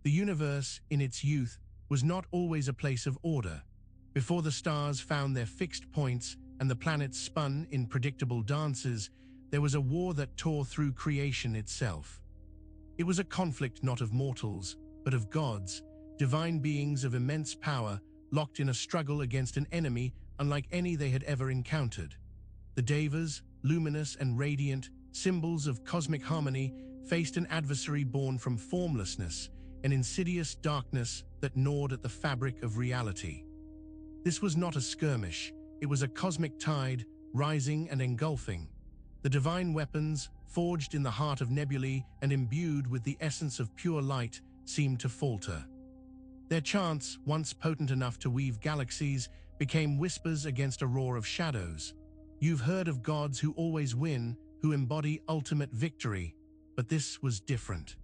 The universe, in its youth, was not always a place of order. Before the stars found their fixed points and the planets spun in predictable dances, there was a war that tore through creation itself. It was a conflict not of mortals, but of gods, divine beings of immense power, locked in a struggle against an enemy unlike any they had ever encountered. The Devas, luminous and radiant, symbols of cosmic harmony, faced an adversary born from formlessness, an insidious darkness that gnawed at the fabric of reality. This was not a skirmish, it was a cosmic tide, rising and engulfing. The divine weapons, forged in the heart of nebulae and imbued with the essence of pure light, seemed to falter. Their chants, once potent enough to weave galaxies, became whispers against a roar of shadows. You've heard of gods who always win, who embody ultimate victory, but this was different.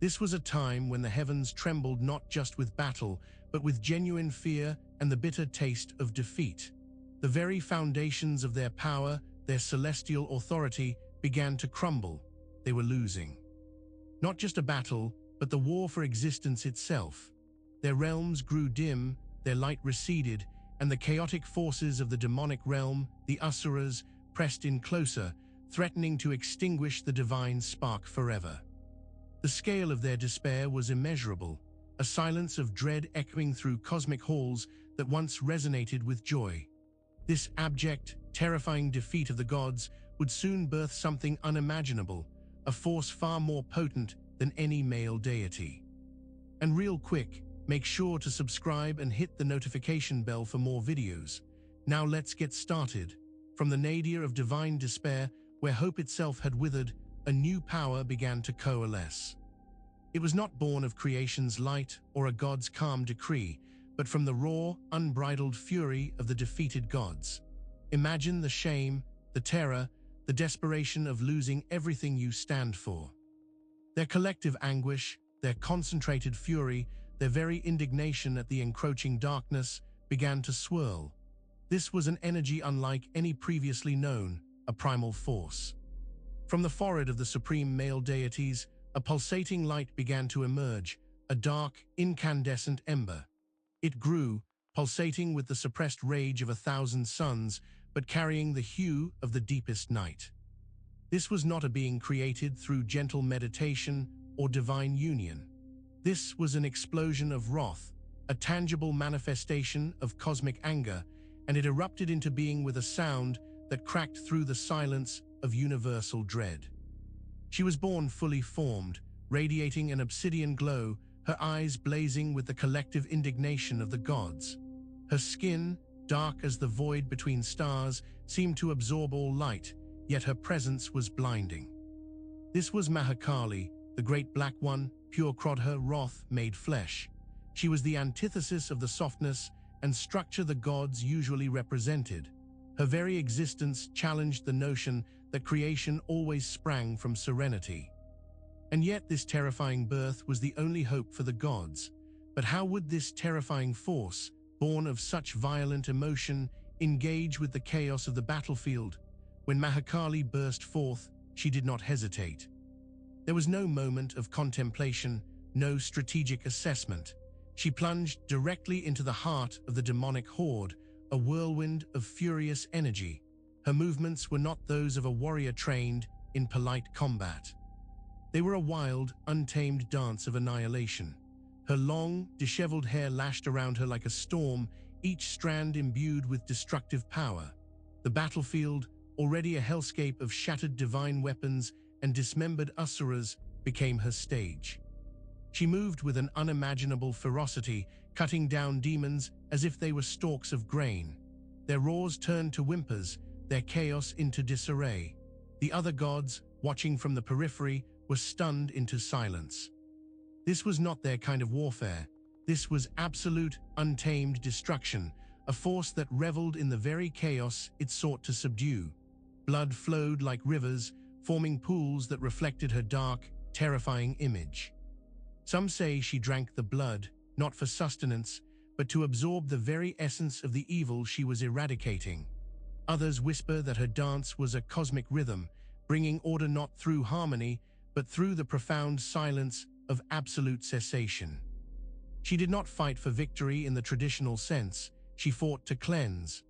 This was a time when the heavens trembled not just with battle, but with genuine fear and the bitter taste of defeat. The very foundations of their power, their celestial authority, began to crumble. They were losing. Not just a battle, but the war for existence itself. Their realms grew dim, their light receded, and the chaotic forces of the demonic realm, the Asuras, pressed in closer, threatening to extinguish the divine spark forever. The scale of their despair was immeasurable, a silence of dread echoing through cosmic halls that once resonated with joy. This abject, terrifying defeat of the gods would soon birth something unimaginable, a force far more potent than any male deity. And real quick, make sure to subscribe and hit the notification bell for more videos. Now let's get started. From the nadir of divine despair, where hope itself had withered, a new power began to coalesce. It was not born of creation's light or a god's calm decree, but from the raw, unbridled fury of the defeated gods. Imagine the shame, the terror, the desperation of losing everything you stand for. Their collective anguish, their concentrated fury, their very indignation at the encroaching darkness began to swirl. This was an energy unlike any previously known, a primal force. From the forehead of the supreme male deities, a pulsating light began to emerge, a dark, incandescent ember. It grew, pulsating with the suppressed rage of 1,000 suns, but carrying the hue of the deepest night. This was not a being created through gentle meditation or divine union. This was an explosion of wrath, a tangible manifestation of cosmic anger, and it erupted into being with a sound that cracked through the silence of universal dread. She was born fully formed, radiating an obsidian glow, her eyes blazing with the collective indignation of the gods. Her skin, dark as the void between stars, seemed to absorb all light, yet her presence was blinding. This was Mahakali, the great black one, pure Krodha wrath made flesh. She was the antithesis of the softness and structure the gods usually represented. Her very existence challenged the notion that creation always sprang from serenity. And yet this terrifying birth was the only hope for the gods. But how would this terrifying force, born of such violent emotion, engage with the chaos of the battlefield? When Mahakali burst forth, she did not hesitate. There was no moment of contemplation, no strategic assessment. She plunged directly into the heart of the demonic horde, a whirlwind of furious energy. Her movements were not those of a warrior trained in polite combat. They were a wild, untamed dance of annihilation. Her long, disheveled hair lashed around her like a storm, each strand imbued with destructive power. The battlefield, already a hellscape of shattered divine weapons and dismembered Asuras, became her stage. She moved with an unimaginable ferocity, cutting down demons as if they were stalks of grain. Their roars turned to whimpers, their chaos into disarray. The other gods, watching from the periphery, were stunned into silence. This was not their kind of warfare. This was absolute, untamed destruction, a force that reveled in the very chaos it sought to subdue. Blood flowed like rivers, forming pools that reflected her dark, terrifying image. Some say she drank the blood, not for sustenance, but to absorb the very essence of the evil she was eradicating. Others whisper that her dance was a cosmic rhythm, bringing order not through harmony, but through the profound silence of absolute cessation. She did not fight for victory in the traditional sense, she fought to cleanse.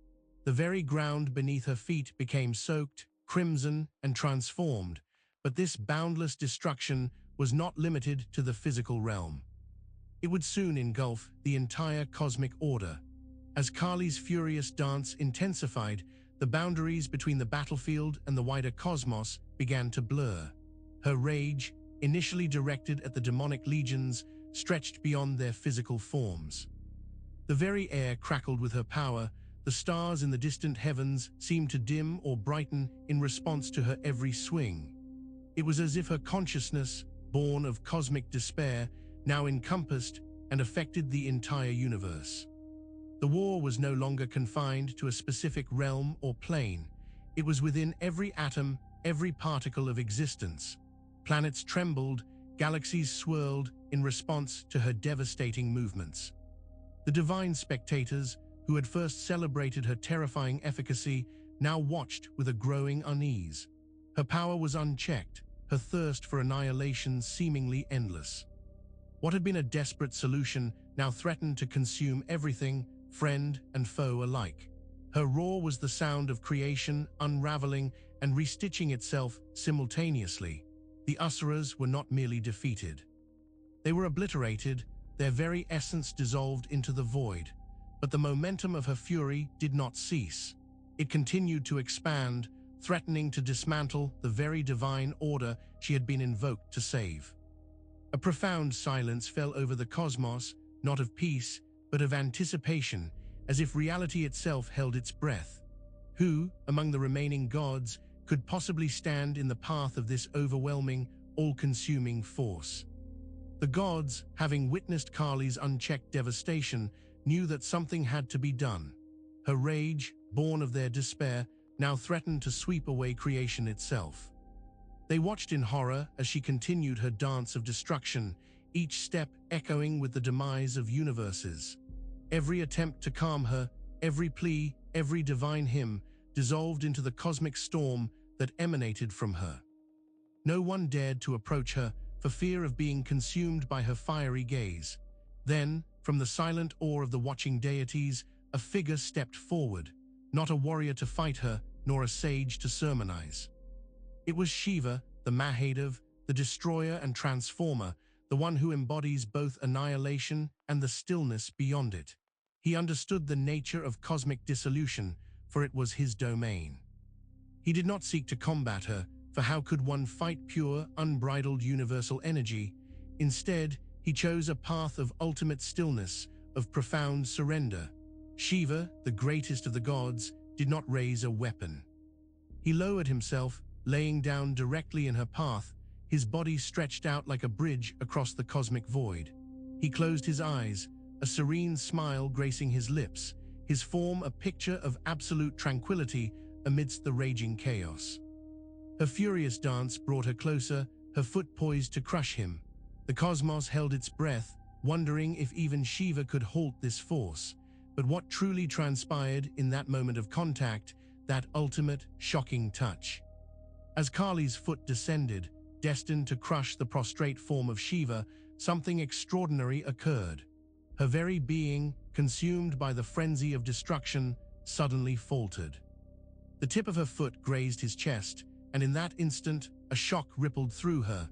The very ground beneath her feet became soaked, crimson, and transformed, but this boundless destruction was not limited to the physical realm. It would soon engulf the entire cosmic order. As Kali's furious dance intensified, the boundaries between the battlefield and the wider cosmos began to blur. Her rage, initially directed at the demonic legions, stretched beyond their physical forms. The very air crackled with her power, the stars in the distant heavens seemed to dim or brighten in response to her every swing. It was as if her consciousness, born of cosmic despair, now encompassed and affected the entire universe. The war was no longer confined to a specific realm or plane. It was within every atom, every particle of existence. Planets trembled, galaxies swirled in response to her devastating movements. The divine spectators, who had first celebrated her terrifying efficacy, now watched with a growing unease. Her power was unchecked, her thirst for annihilation seemingly endless. What had been a desperate solution now threatened to consume everything, friend and foe alike. Her roar was the sound of creation unraveling and restitching itself simultaneously. The Asuras were not merely defeated. They were obliterated, their very essence dissolved into the void. But the momentum of her fury did not cease. It continued to expand, threatening to dismantle the very divine order she had been invoked to save. A profound silence fell over the cosmos, not of peace, but of anticipation, as if reality itself held its breath. Who, among the remaining gods, could possibly stand in the path of this overwhelming, all-consuming force? The gods, having witnessed Kali's unchecked devastation, knew that something had to be done. Her rage, born of their despair, now threatened to sweep away creation itself. They watched in horror as she continued her dance of destruction, each step echoing with the demise of universes. Every attempt to calm her, every plea, every divine hymn, dissolved into the cosmic storm that emanated from her. No one dared to approach her for fear of being consumed by her fiery gaze. Then, from the silent awe of the watching deities, a figure stepped forward, not a warrior to fight her, nor a sage to sermonize. It was Shiva, the Mahadev, the destroyer and transformer, the one who embodies both annihilation and the stillness beyond it. He understood the nature of cosmic dissolution, for it was his domain. He did not seek to combat her, for how could one fight pure, unbridled universal energy? Instead, he chose a path of ultimate stillness, of profound surrender. Shiva, the greatest of the gods, did not raise a weapon. He lowered himself, laying down directly in her path, his body stretched out like a bridge across the cosmic void. He closed his eyes, a serene smile gracing his lips, his form a picture of absolute tranquility amidst the raging chaos. Her furious dance brought her closer, her foot poised to crush him. The cosmos held its breath, wondering if even Shiva could halt this force. But what truly transpired in that moment of contact, that ultimate, shocking touch? As Kali's foot descended, destined to crush the prostrate form of Shiva, something extraordinary occurred. Her very being, consumed by the frenzy of destruction, suddenly faltered. The tip of her foot grazed his chest, and in that instant, a shock rippled through her.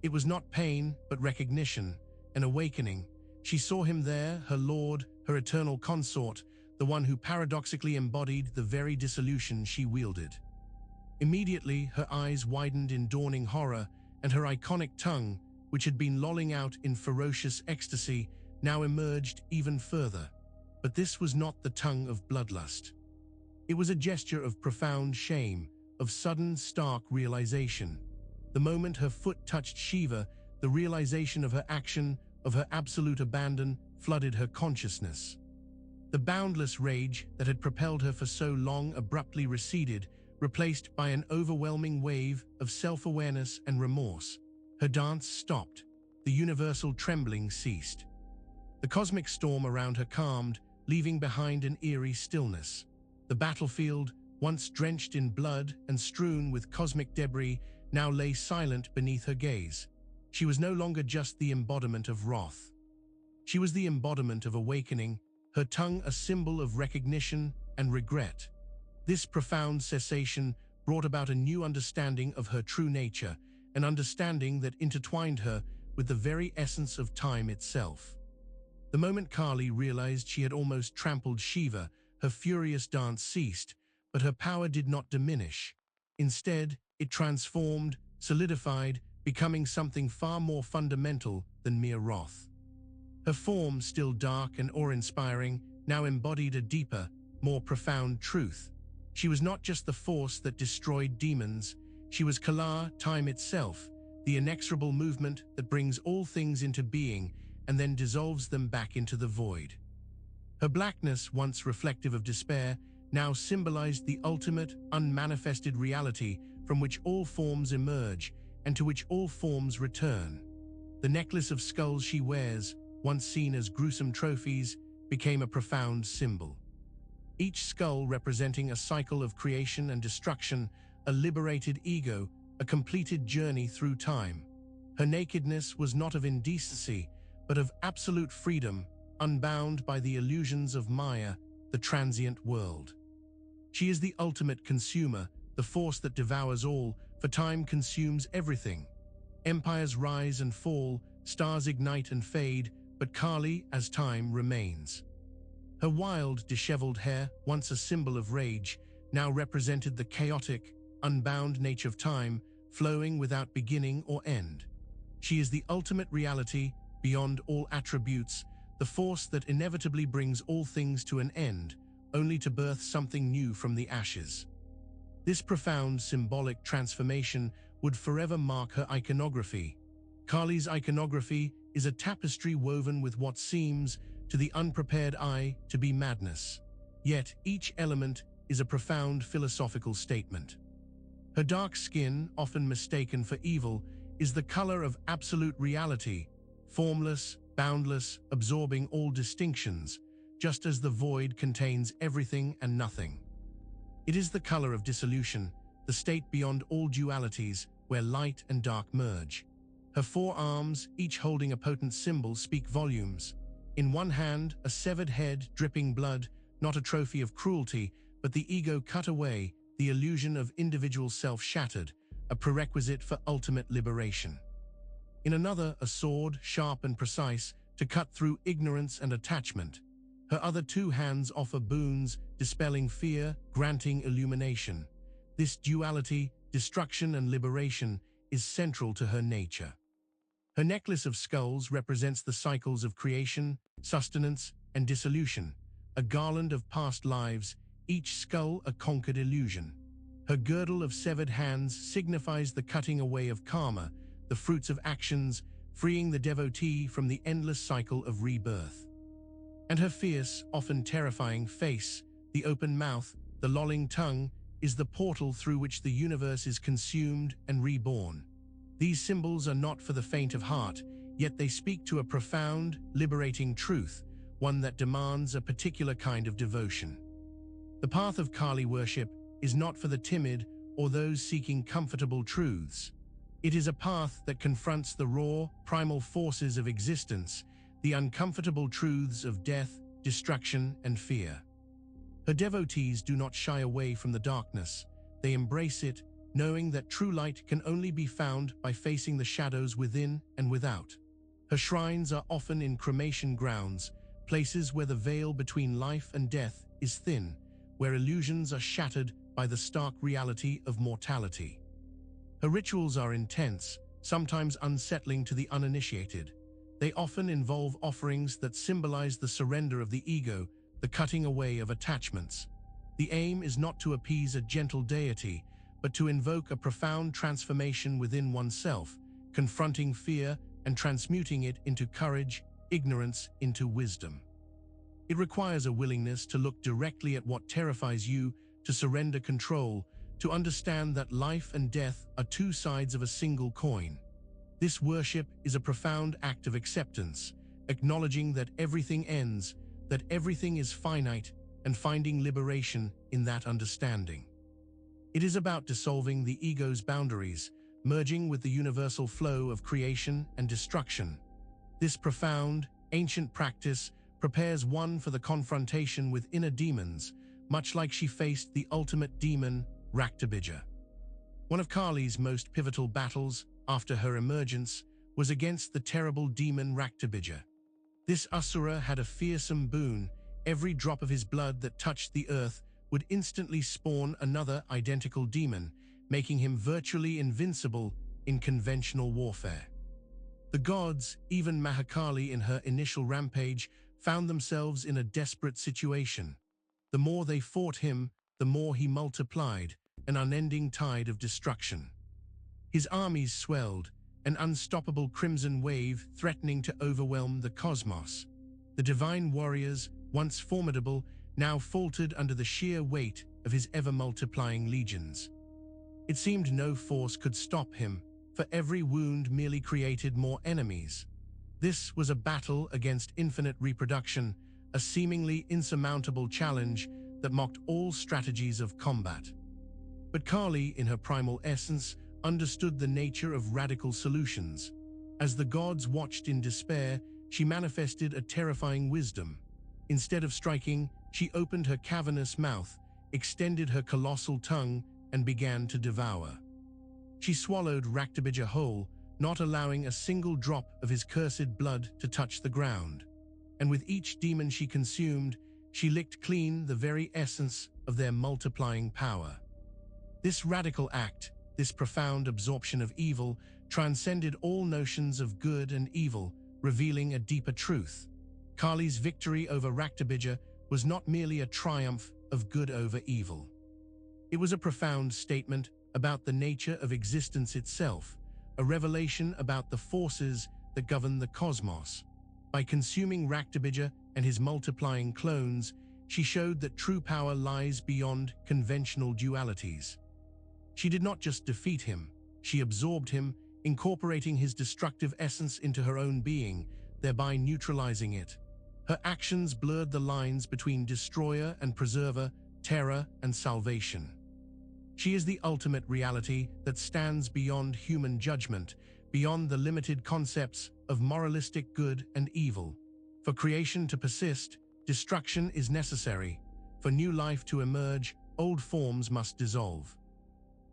It was not pain, but recognition, an awakening. She saw him there, her lord, her eternal consort, the one who paradoxically embodied the very dissolution she wielded. Immediately, her eyes widened in dawning horror, and her iconic tongue, which had been lolling out in ferocious ecstasy, now emerged even further. But this was not the tongue of bloodlust. It was a gesture of profound shame, of sudden, stark realization. The moment her foot touched Shiva, the realization of her action, of her absolute abandon, flooded her consciousness. The boundless rage that had propelled her for so long abruptly receded, replaced by an overwhelming wave of self-awareness and remorse. Her dance stopped. The universal trembling ceased. The cosmic storm around her calmed, leaving behind an eerie stillness. The battlefield, once drenched in blood and strewn with cosmic debris, now lay silent beneath her gaze. She was no longer just the embodiment of wrath. She was the embodiment of awakening, her tongue a symbol of recognition and regret. This profound cessation brought about a new understanding of her true nature, an understanding that intertwined her with the very essence of time itself. The moment Kali realized she had almost trampled Shiva, her furious dance ceased, but her power did not diminish. Instead, it transformed, solidified, becoming something far more fundamental than mere wrath. Her form, still dark and awe-inspiring, now embodied a deeper, more profound truth. She was not just the force that destroyed demons, she was Kala, time itself, the inexorable movement that brings all things into being and then dissolves them back into the void. Her blackness, once reflective of despair, now symbolized the ultimate, unmanifested reality from which all forms emerge and to which all forms return. The necklace of skulls she wears, once seen as gruesome trophies, became a profound symbol. Each skull representing a cycle of creation and destruction, a liberated ego, a completed journey through time. Her nakedness was not of indecency, but of absolute freedom, unbound by the illusions of Maya, the transient world. She is the ultimate consumer, the force that devours all, for time consumes everything. Empires rise and fall, stars ignite and fade, but Kali, as time, remains. Her wild, disheveled hair, once a symbol of rage, now represented the chaotic, unbound nature of time, flowing without beginning or end. She is the ultimate reality, beyond all attributes, the force that inevitably brings all things to an end, only to birth something new from the ashes. This profound symbolic transformation would forever mark her iconography. Kali's iconography is a tapestry woven with what seems, to the unprepared eye, to be madness. Yet each element is a profound philosophical statement. Her dark skin, often mistaken for evil, is the color of absolute reality, formless, boundless, absorbing all distinctions, just as the void contains everything and nothing. It is the color of dissolution, the state beyond all dualities, where light and dark merge. Her four arms, each holding a potent symbol, speak volumes. In one hand, a severed head, dripping blood, not a trophy of cruelty, but the ego cut away, the illusion of individual self shattered, a prerequisite for ultimate liberation. In another, a sword, sharp and precise, to cut through ignorance and attachment. Her other two hands offer boons, dispelling fear, granting illumination. This duality, destruction and liberation, is central to her nature. Her necklace of skulls represents the cycles of creation, sustenance, and dissolution, a garland of past lives, each skull a conquered illusion. Her girdle of severed hands signifies the cutting away of karma, the fruits of actions, freeing the devotee from the endless cycle of rebirth. And her fierce, often terrifying face, the open mouth, the lolling tongue, is the portal through which the universe is consumed and reborn. These symbols are not for the faint of heart, yet they speak to a profound, liberating truth, one that demands a particular kind of devotion. The path of Kali worship is not for the timid or those seeking comfortable truths. It is a path that confronts the raw, primal forces of existence, the uncomfortable truths of death, destruction, and fear. Her devotees do not shy away from the darkness. They embrace it, knowing that true light can only be found by facing the shadows within and without. Her shrines are often in cremation grounds, places where the veil between life and death is thin, where illusions are shattered by the stark reality of mortality. Her rituals are intense, sometimes unsettling to the uninitiated. They often involve offerings that symbolize the surrender of the ego, the cutting away of attachments. The aim is not to appease a gentle deity, but to invoke a profound transformation within oneself, confronting fear and transmuting it into courage, ignorance into wisdom. It requires a willingness to look directly at what terrifies you, to surrender control, to understand that life and death are two sides of a single coin. This worship is a profound act of acceptance, acknowledging that everything ends, that everything is finite, and finding liberation in that understanding. It is about dissolving the ego's boundaries, merging with the universal flow of creation and destruction. This profound, ancient practice prepares one for the confrontation with inner demons, much like she faced the ultimate demon, Raktabija. One of Kali's most pivotal battles after her emergence was against the terrible demon Raktabija. This Asura had a fearsome boon. Every drop of his blood that touched the earth would instantly spawn another identical demon, making him virtually invincible in conventional warfare. The gods, even Mahakali in her initial rampage, found themselves in a desperate situation. The more they fought him, the more he multiplied, an unending tide of destruction. His armies swelled, an unstoppable crimson wave threatening to overwhelm the cosmos. The divine warriors, once formidable, now faltered under the sheer weight of his ever-multiplying legions. It seemed no force could stop him, for every wound merely created more enemies. This was a battle against infinite reproduction, a seemingly insurmountable challenge that mocked all strategies of combat. But Kali, in her primal essence, understood the nature of radical solutions. As the gods watched in despair, she manifested a terrifying wisdom. Instead of striking, she opened her cavernous mouth, extended her colossal tongue, and began to devour. She swallowed Raktabija whole, not allowing a single drop of his cursed blood to touch the ground. And with each demon she consumed, she licked clean the very essence of their multiplying power. This radical act, this profound absorption of evil, transcended all notions of good and evil, revealing a deeper truth. Kali's victory over Raktabija was not merely a triumph of good over evil. It was a profound statement about the nature of existence itself, a revelation about the forces that govern the cosmos. By consuming Raktabija and his multiplying clones, she showed that true power lies beyond conventional dualities. She did not just defeat him, she absorbed him, incorporating his destructive essence into her own being, thereby neutralizing it. Her actions blurred the lines between destroyer and preserver, terror and salvation. She is the ultimate reality that stands beyond human judgment, beyond the limited concepts of moralistic good and evil. For creation to persist, destruction is necessary. For new life to emerge, old forms must dissolve.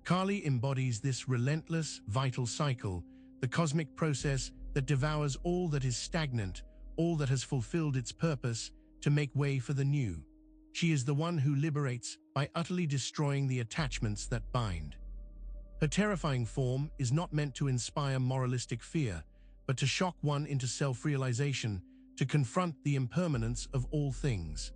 Kali embodies this relentless, vital cycle, the cosmic process that devours all that is stagnant, all that has fulfilled its purpose, to make way for the new. She is the one who liberates by utterly destroying the attachments that bind. Her terrifying form is not meant to inspire moralistic fear, but to shock one into self-realization, to confront the impermanence of all things.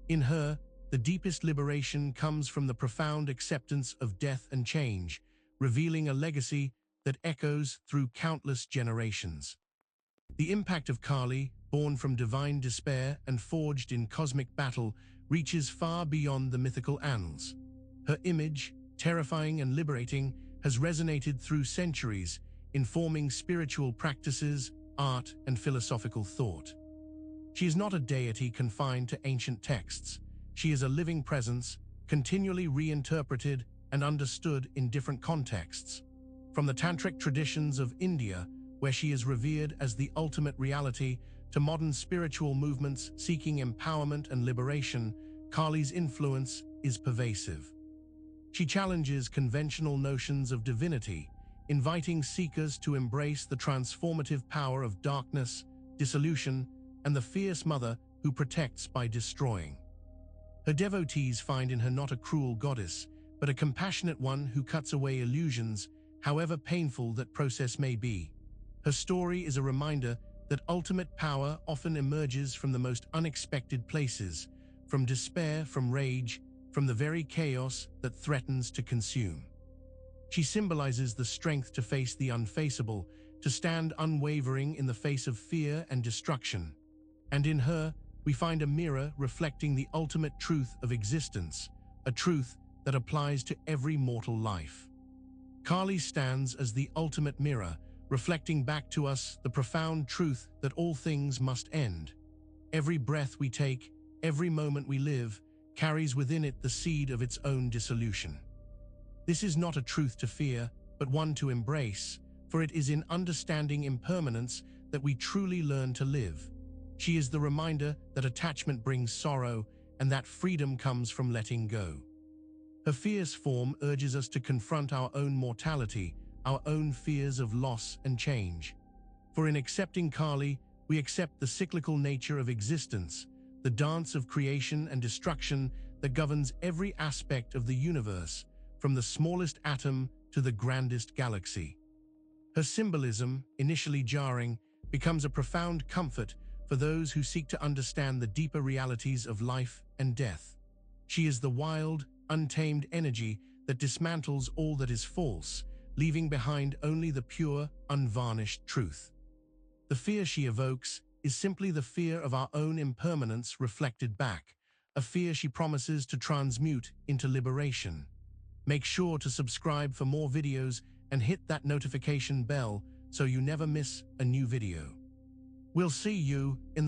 In her, the deepest liberation comes from the profound acceptance of death and change, revealing a legacy that echoes through countless generations. The impact of Kali, born from divine despair and forged in cosmic battle, reaches far beyond the mythical annals. Her image, terrifying and liberating, has resonated through centuries, informing spiritual practices, art, and philosophical thought. She is not a deity confined to ancient texts. She is a living presence, continually reinterpreted and understood in different contexts. From the tantric traditions of India, where she is revered as the ultimate reality, to modern spiritual movements seeking empowerment and liberation, Kali's influence is pervasive. She challenges conventional notions of divinity, inviting seekers to embrace the transformative power of darkness, dissolution, and the fierce mother who protects by destroying. Her devotees find in her not a cruel goddess, but a compassionate one who cuts away illusions, however painful that process may be. Her story is a reminder that ultimate power often emerges from the most unexpected places, from despair, from rage, from the very chaos that threatens to consume. She symbolizes the strength to face the unfaceable, to stand unwavering in the face of fear and destruction. And in her, we find a mirror reflecting the ultimate truth of existence, a truth that applies to every mortal life. Kali stands as the ultimate mirror, reflecting back to us the profound truth that all things must end. Every breath we take, every moment we live, carries within it the seed of its own dissolution. This is not a truth to fear, but one to embrace, for it is in understanding impermanence that we truly learn to live. She is the reminder that attachment brings sorrow and that freedom comes from letting go. Her fierce form urges us to confront our own mortality, our own fears of loss and change. For in accepting Kali, we accept the cyclical nature of existence, the dance of creation and destruction that governs every aspect of the universe, from the smallest atom to the grandest galaxy. Her symbolism, initially jarring, becomes a profound comfort for those who seek to understand the deeper realities of life and death. She is the wild, untamed energy that dismantles all that is false, leaving behind only the pure, unvarnished truth. The fear she evokes is simply the fear of our own impermanence reflected back, a fear she promises to transmute into liberation. Make sure to subscribe for more videos and hit that notification bell so you never miss a new video. We'll see you in the